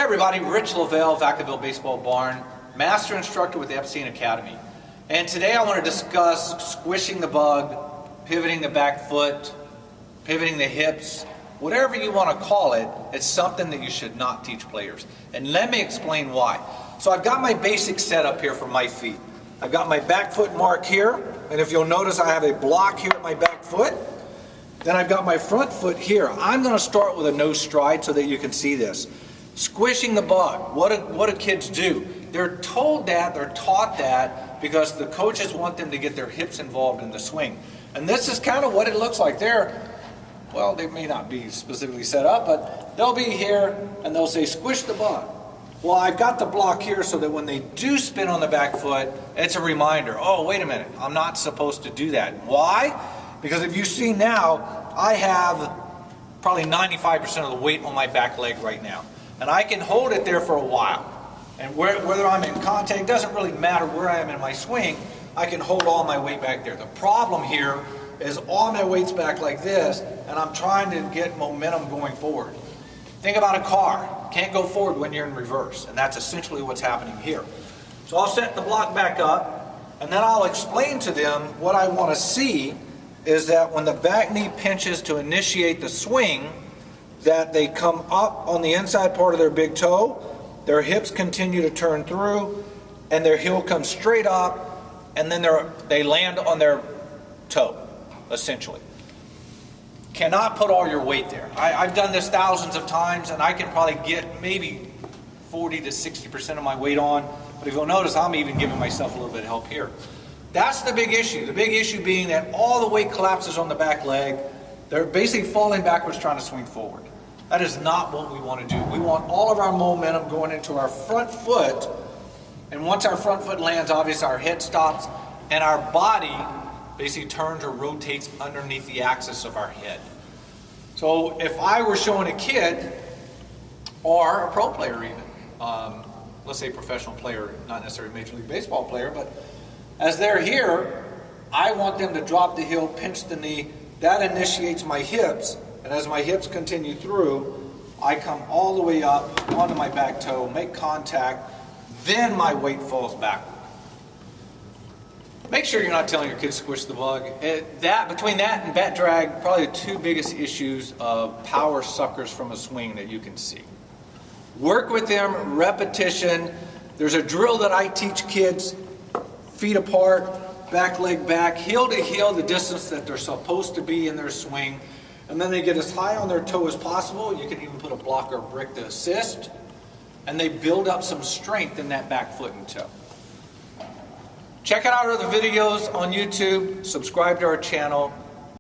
Hey everybody, Rich Lovell, Vacaville Baseball Barn, Master Instructor with the Epstein Academy. And today I want to discuss squishing the bug, pivoting the back foot, pivoting the hips, whatever you want to call it. It's something that you should not teach players. And let me explain why. So I've got my basic setup here for my feet. I've got my back foot mark here, and if you'll notice I have a block here at my back foot. Then I've got my front foot here. I'm going to start with a no stride so that you can see this. Squishing the bug. What do kids do? They're told that, they're taught that because the coaches want them to get their hips involved in the swing. And this is kind of what it looks like. Well, they may not be specifically set up, but they'll be here and they'll say squish the bug. Well, I've got the block here so that when they do spin on the back foot, it's a reminder. Oh, wait a minute, I'm not supposed to do that. Why? Because if you see now, I have probably 95% of the weight on my back leg right now. And I can hold it there for a while. And whether I'm in contact, it doesn't really matter where I am in my swing, I can hold all my weight back there. The problem here is all my weight's back like this, and I'm trying to get momentum going forward. Think about a car. Can't go forward when you're in reverse, and that's essentially what's happening here. So I'll set the block back up, and then I'll explain to them what I want to see is that when the back knee pinches to initiate the swing, that they come up on the inside part of their big toe, their hips continue to turn through, and their heel comes straight up, and then they land on their toe, essentially. Cannot put all your weight there. I've done this thousands of times, and I can probably get maybe 40 to 60% of my weight on, but if you'll notice, I'm even giving myself a little bit of help here. That's the big issue. The big issue being that all the weight collapses on the back leg. They're basically falling backwards trying to swing forward. That is not what we want to do. We want all of our momentum going into our front foot, and once our front foot lands, obviously our head stops, and our body basically turns or rotates underneath the axis of our head. So if I were showing a kid, or a pro player even, let's say professional player, not necessarily Major League Baseball player, but as they're here, I want them to drop the heel, pinch the knee. That initiates my hips, and as my hips continue through, I come all the way up onto my back toe, make contact, then my weight falls backward. Make sure you're not telling your kids to squish the bug. Between that and bat drag, probably the two biggest issues of power suckers from a swing that you can see. Work with them, repetition. There's a drill that I teach kids, feet apart, back leg back, heel to heel, the distance that they're supposed to be in their swing. And then they get as high on their toe as possible. You can even put a block or a brick to assist. And they build up some strength in that back foot and toe. Check out our other videos on YouTube. Subscribe to our channel.